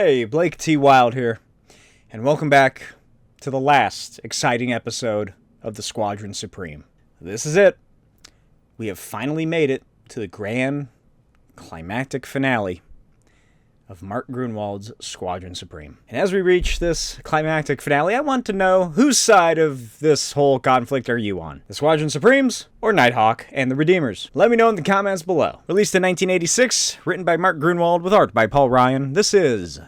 Hey, Blake T. Wild here, and welcome back to the last exciting episode of the Squadron Supreme. This is it. We have finally made it to the grand climactic finale of Mark Gruenwald's Squadron Supreme. And as we reach this climactic finale, I want to know whose side of this whole conflict are you on? The Squadron Supremes or Nighthawk and the Redeemers? Let me know in the comments below. Released in 1986, written by Mark Gruenwald with art by Paul Ryan, this is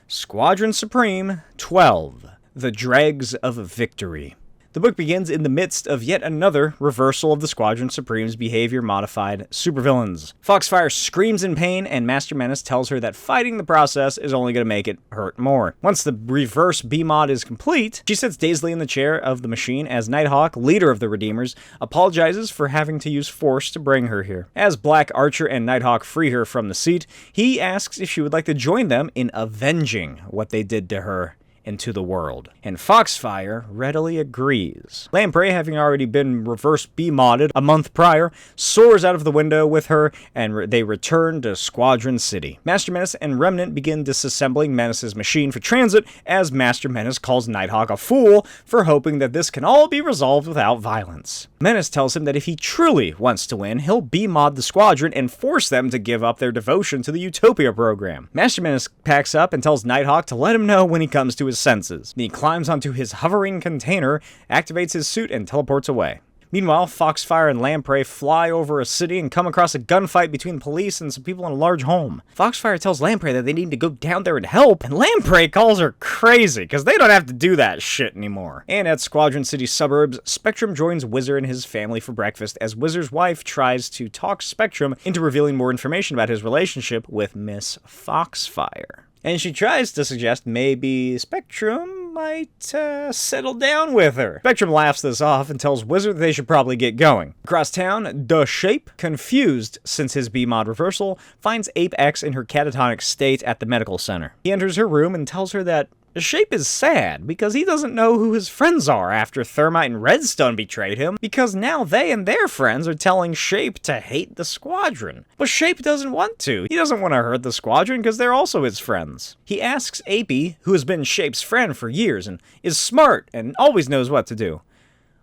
Squadron Supreme 12, The Dregs of Victory. The book begins in the midst of yet another reversal of the Squadron Supreme's behavior-modified supervillains. Foxfire screams in pain, and Master Menace tells her that fighting the process is only going to make it hurt more. Once the reverse B-mod is complete, she sits dazedly in the chair of the machine as Nighthawk, leader of the Redeemers, apologizes for having to use force to bring her here. As Black Archer and Nighthawk free her from the seat, he asks if she would like to join them in avenging what they did to her into the world, and Foxfire readily agrees. Lamprey, having already been reverse B-modded a month prior, soars out of the window with her, and they return to Squadron City. Master Menace and Remnant begin disassembling Menace's machine for transit, as Master Menace calls Nighthawk a fool for hoping that this can all be resolved without violence. Menace tells him that if he truly wants to win, he'll B-mod the Squadron and force them to give up their devotion to the Utopia program. Master Menace packs up and tells Nighthawk to let him know when he comes to his senses. Then he climbs onto his hovering container, activates his suit, and teleports away. Meanwhile, Foxfire and Lamprey fly over a city and come across a gunfight between police and some people in a large home. Foxfire tells Lamprey that they need to go down there and help, and Lamprey calls her crazy, because they don't have to do that shit anymore. And at Squadron City suburbs, Spectrum joins Whizzer and his family for breakfast as Whizzer's wife tries to talk Spectrum into revealing more information about his relationship with Miss Foxfire. And she tries to suggest maybe Spectrum might settle down with her. Spectrum laughs this off and tells Whizzer that they should probably get going. Across town, The Shape, confused since his B-mod reversal, finds Ape X in her catatonic state at the medical center. He enters her room and tells her that Shape is sad because he doesn't know who his friends are after Thermite and Redstone betrayed him, because now they and their friends are telling Shape to hate the Squadron. But Shape doesn't want to. He doesn't want to hurt the Squadron because they're also his friends. He asks Apey, who has been Shape's friend for years and is smart and always knows what to do,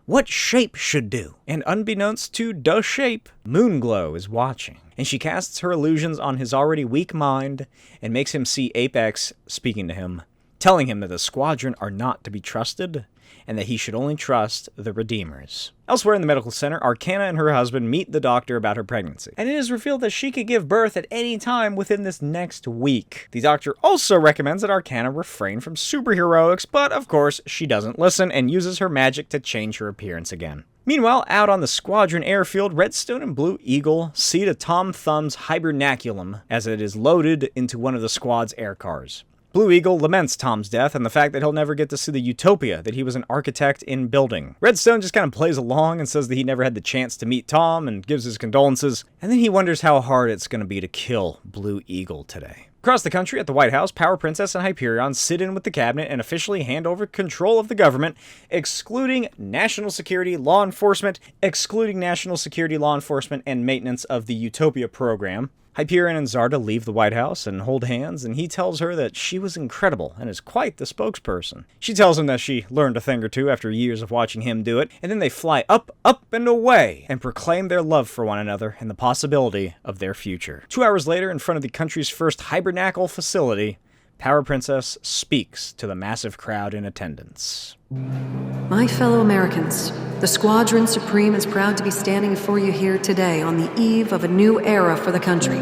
what Shape should do. And unbeknownst to the Shape, Moonglow is watching, and she casts her illusions on his already weak mind and makes him see Apex speaking to him, telling him that the Squadron are not to be trusted, and that he should only trust the Redeemers. Elsewhere in the medical center, Arcana and her husband meet the doctor about her pregnancy, and it is revealed that she could give birth at any time within this next week. The doctor also recommends that Arcana refrain from superheroics, but of course she doesn't listen and uses her magic to change her appearance again. Meanwhile, out on the Squadron airfield, Redstone and Blue Eagle see to Tom Thumb's hibernaculum as it is loaded into one of the squad's air cars. Blue Eagle laments Tom's death and the fact that he'll never get to see the utopia that he was an architect in building. Redstone just kind of plays along and says that he never had the chance to meet Tom and gives his condolences, and then he wonders how hard it's going to be to kill Blue Eagle today. Across the country at the White House, Power Princess and Hyperion sit in with the cabinet and officially hand over control of the government, excluding national security, law enforcement, and maintenance of the Utopia program. Hyperion and Zarda leave the White House and hold hands, and he tells her that she was incredible and is quite the spokesperson. She tells him that she learned a thing or two after years of watching him do it, and then they fly up, and away, and proclaim their love for one another and the possibility of their future. 2 hours later, in front of the country's first hibernacle facility, Power Princess speaks to the massive crowd in attendance. My fellow Americans, the Squadron Supreme is proud to be standing before you here today on the eve of a new era for the country.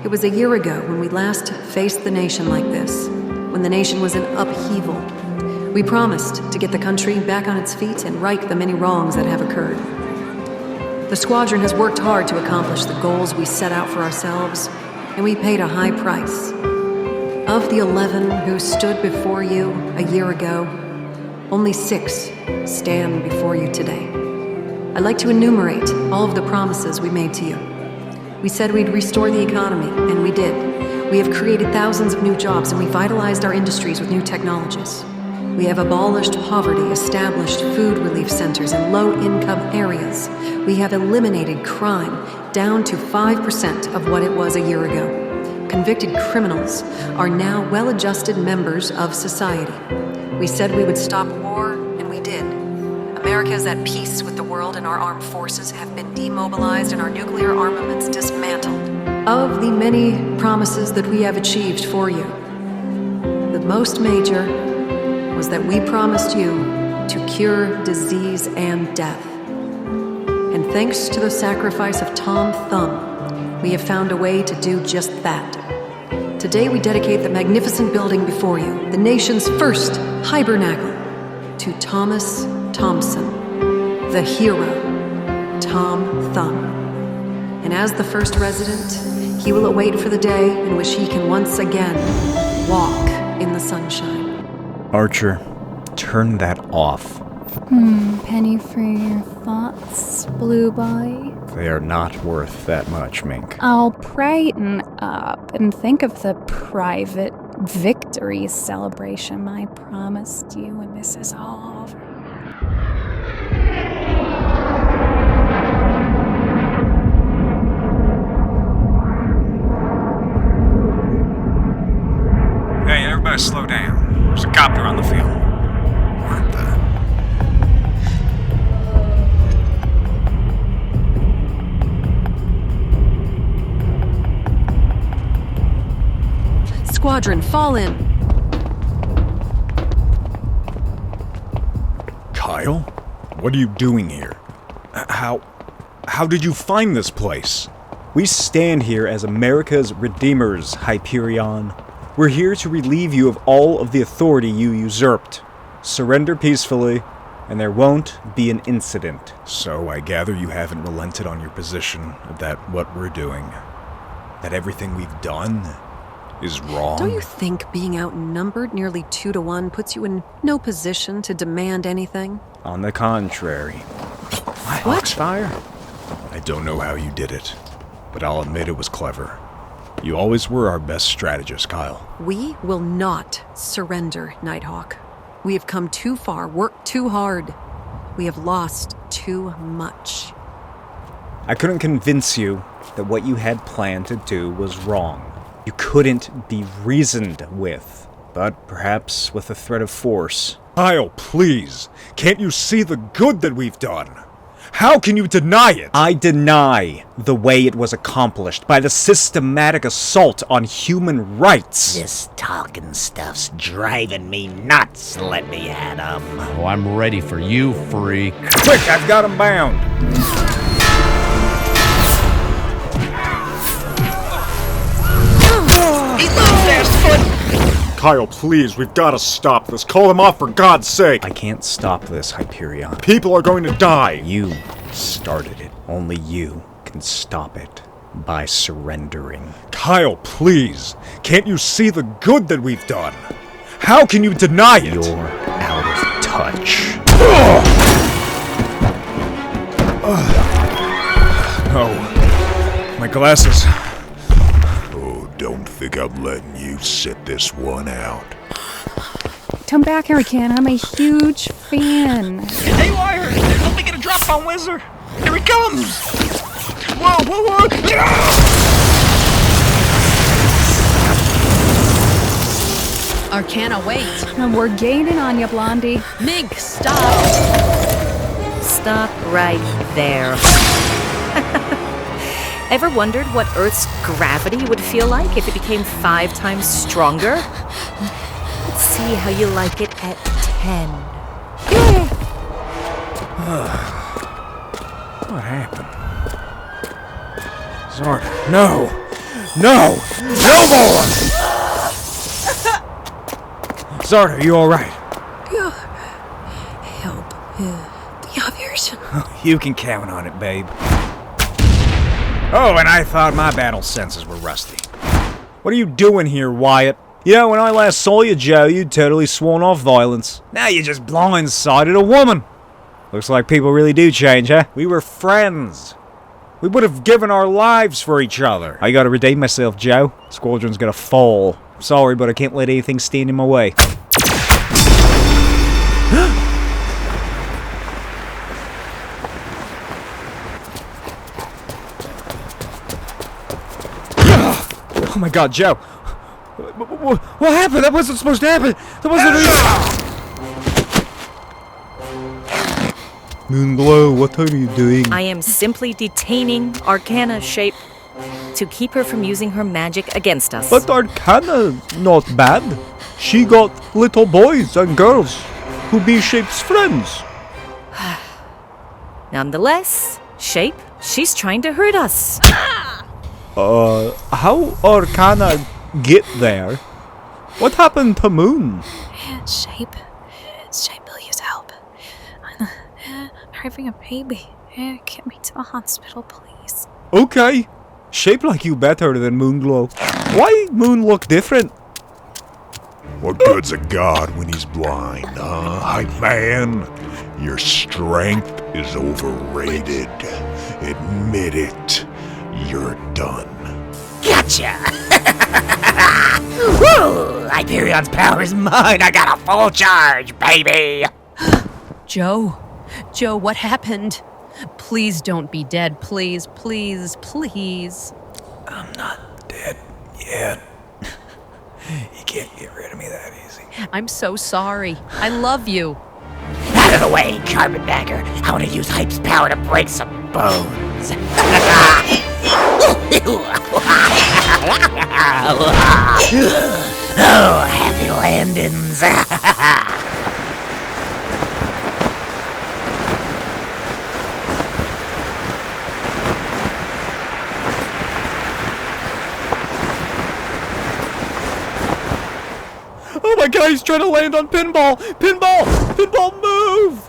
It was a year ago when we last faced the nation like this, when the nation was in upheaval. We promised to get the country back on its feet and right the many wrongs that have occurred. The Squadron has worked hard to accomplish the goals we set out for ourselves, and we paid a high price. Of the 11 who stood before you a year ago, only 6 stand before you today. I'd like to enumerate all of the promises we made to you. We said we'd restore the economy, and we did. We have created thousands of new jobs, and we vitalized our industries with new technologies. We have abolished poverty, established food relief centers in low-income areas. We have eliminated crime down to 5% of what it was a year ago. convicted criminals, are now well-adjusted members of society. We said we would stop war, and we did. America is at peace with the world, and our armed forces have been demobilized and our nuclear armaments dismantled. Of the many promises that we have achieved for you, the most major was that we promised you to cure disease and death. And thanks to the sacrifice of Tom Thumb, we have found a way to do just that. Today we dedicate the magnificent building before you, the nation's first hibernacle, to Thomas Thompson, the hero, Tom Thumb. And as the first resident, he will await for the day in which he can once again walk in the sunshine. Archer, turn that off. Penny for your thoughts, Blue Boy. They are not worth that much, Mink. I'll brighten up and think of the private victory celebration I promised you when this is all over. Hey, everybody slow down. There's a copter on the field. What the... Squadron, fall in. Kyle? What are you doing here? How did you find this place? We stand here as America's Redeemers, Hyperion. We're here to relieve you of all of the authority you usurped. Surrender peacefully, and there won't be an incident. So I gather you haven't relented on your position that what we're doing, that everything we've done, is wrong? Don't you think being outnumbered nearly 2-1 puts you in no position to demand anything? On the contrary. What? Fire? I don't know how you did it, but I'll admit it was clever. You always were our best strategist, Kyle. We will not surrender, Nighthawk. We have come too far, worked too hard. We have lost too much. I couldn't convince you that what you had planned to do was wrong. You couldn't be reasoned with, but perhaps with the threat of force. Kyle, please! Can't you see the good that we've done? How can you deny it? I deny the way it was accomplished, by the systematic assault on human rights. This talking stuff's driving me nuts. Let me at 'em. Oh, I'm ready for you, freak. Quick, I've got him bound! Kyle, please, we've got to stop this. Call him off for God's sake. I can't stop this, Hyperion. People are going to die. You started it. Only you can stop it by surrendering. Kyle, please. Can't you see the good that we've done? How can you deny it? You're out of touch. No. My glasses. Don't think I'm letting you sit this one out. Come back here again. I'm a huge fan. Hey, Wire! Let me get a drop on Whizzer! Here he comes! Whoa, whoa, whoa! Arcana, wait. And we're gaining on you, Blondie. Mink, stop. Stop right there. Ever wondered what Earth's gravity would feel like if it became 5 times stronger? Let's see how you like it at 10. What happened? Zarda, no! No! No more! Zarda, are you alright? Help. The others. You can count on it, babe. Oh, and I thought my battle senses were rusty. What are you doing here, Wyatt? Yeah, when I last saw you, Joe, you'd totally sworn off violence. Now you just blindsided a woman. Looks like people really do change, huh? We were friends. We would have given our lives for each other. I gotta redeem myself, Joe. Squadron's gonna fall. Sorry, but I can't let anything stand in my way. Oh my God, Joe! What happened? That wasn't supposed to happen! That wasn't... Moonglow, what are you doing? I am simply detaining Arcana Shape to keep her from using her magic against us. But Arcana not bad. She got little boys and girls who be Shape's friends. Nonetheless, Shape, she's trying to hurt us. How Arcana get there? What happened to Moon? Shape, please help. I'm having a baby. Get me to the hospital, please. Okay. Shape like you better than Moonglow. Why Moon look different? What good's a god when he's blind, huh? Hype man, your strength is overrated. Admit it. You're done. Gotcha! Woo! Hyperion's power is mine. I got a full charge, baby. Joe, what happened? Please don't be dead. Please. I'm not dead yet. You can't get rid of me that easy. I'm so sorry. I love you. Out of the way, Carpetbagger. I want to use Hype's power to break some bones. Oh, happy landings. Oh my God, he's trying to land on Pinball! Pinball, move!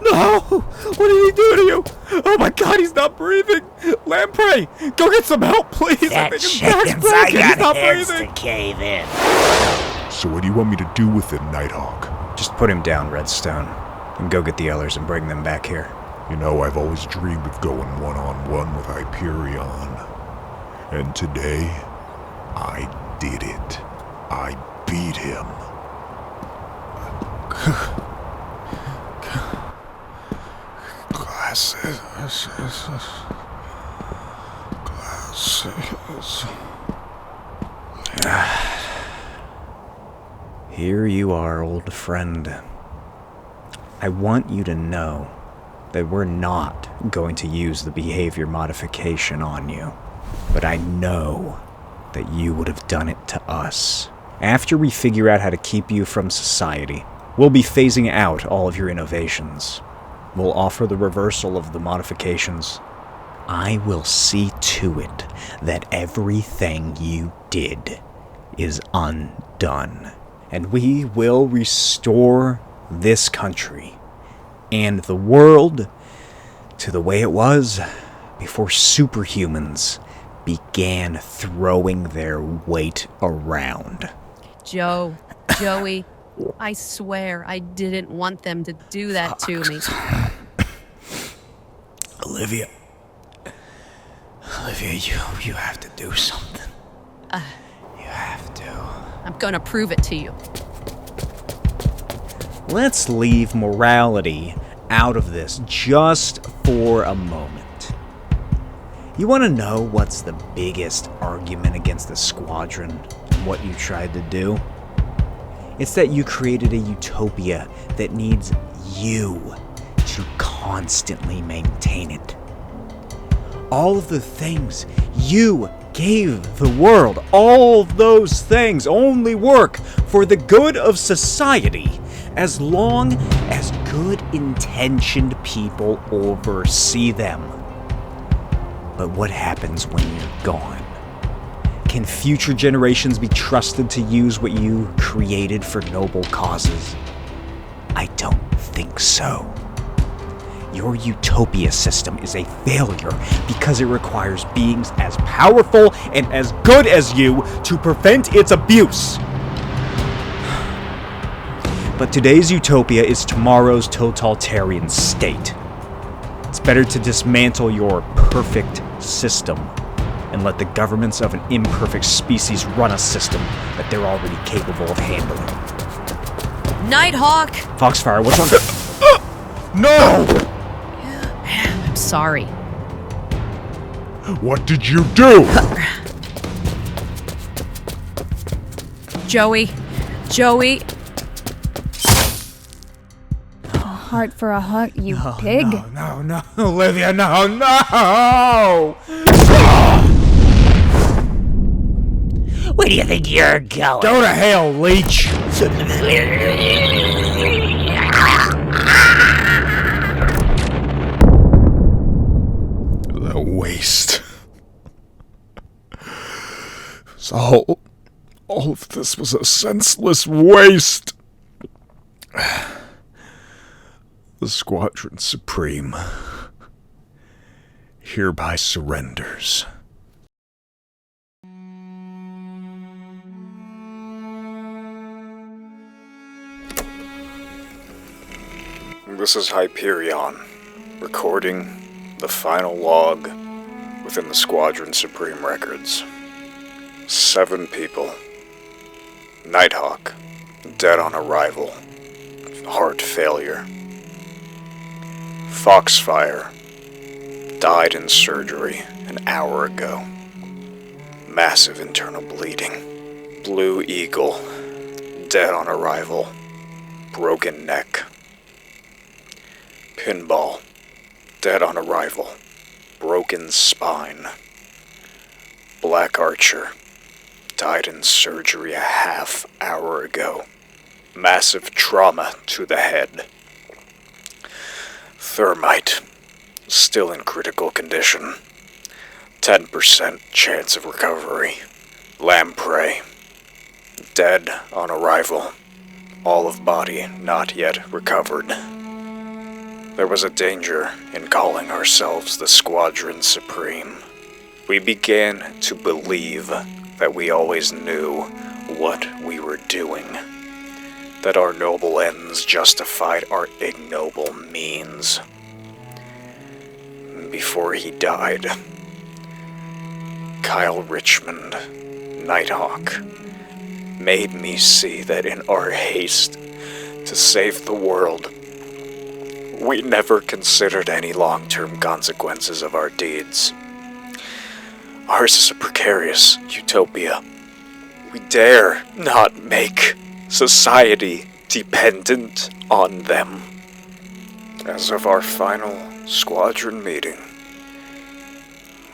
No! What did he do to you? Oh my God, he's not breathing! Lamprey, go get some help, please! I That think his back's chickens, I broken. He's got not heads to breathing! cave in. So what do you want me to do with it, Nighthawk? Just put him down, Redstone, and go get the others and bring them back here. You know, I've always dreamed of going one-on-one with Hyperion. And today, I did it. I beat him. Glasses. Here you are, old friend. I want you to know that we're not going to use the behavior modification on you. But I know that you would have done it to us. After we figure out how to keep you from society, we'll be phasing out all of your innovations. We'll offer the reversal of the modifications. I will see to it that everything you did is undone. And we will restore this country and the world to the way it was before superhumans began throwing their weight around. Joey, I swear I didn't want them to do that to me. Olivia, you have to do something. You have to. I'm gonna prove it to you. Let's leave morality out of this just for a moment. You want to know what's the biggest argument against the Squadron and what you tried to do? It's that you created a utopia that needs you to constantly maintain it. All of the things you gave the world, all of those things only work for the good of society as long as good-intentioned people oversee them. But what happens when you're gone? Can future generations be trusted to use what you created for noble causes? I don't think so. Your utopia system is a failure because it requires beings as powerful and as good as you to prevent its abuse. But today's utopia is tomorrow's totalitarian state. It's better to dismantle your perfect system and let the governments of an imperfect species run a system that they're already capable of handling. Nighthawk! Foxfire, what's wrong? No! I'm sorry. What did you do? Joey. Joey. A heart for a hut, you pig. No, Olivia, no! Where do you think you're going? Go to hell, leech! The waste. So, all of this was a senseless waste. The Squadron Supreme hereby surrenders. This is Hyperion, recording the final log within the Squadron Supreme records. 7 people. Nighthawk, dead on arrival. Heart failure. Foxfire, died in surgery an hour ago. Massive internal bleeding. Blue Eagle, dead on arrival. Broken neck. Pinball, dead on arrival. Broken spine. Black Archer, died in surgery a half hour ago. Massive trauma to the head. Thermite, still in critical condition. 10% chance of recovery. Lamprey, dead on arrival. All of body not yet recovered. There was a danger in calling ourselves the Squadron Supreme. We began to believe that we always knew what we were doing. That our noble ends justified our ignoble means. Before he died, Kyle Richmond, Nighthawk, made me see that in our haste to save the world, we never considered any long-term consequences of our deeds. Ours is a precarious utopia. We dare not make society dependent on them. As of our final squadron meeting,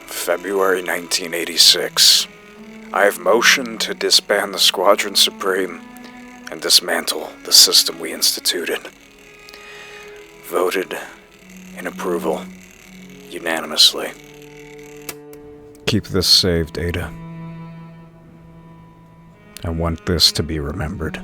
February 1986, I have motioned to disband the Squadron Supreme and dismantle the system we instituted. Voted in approval, unanimously. Keep this saved, Ada. I want this to be remembered.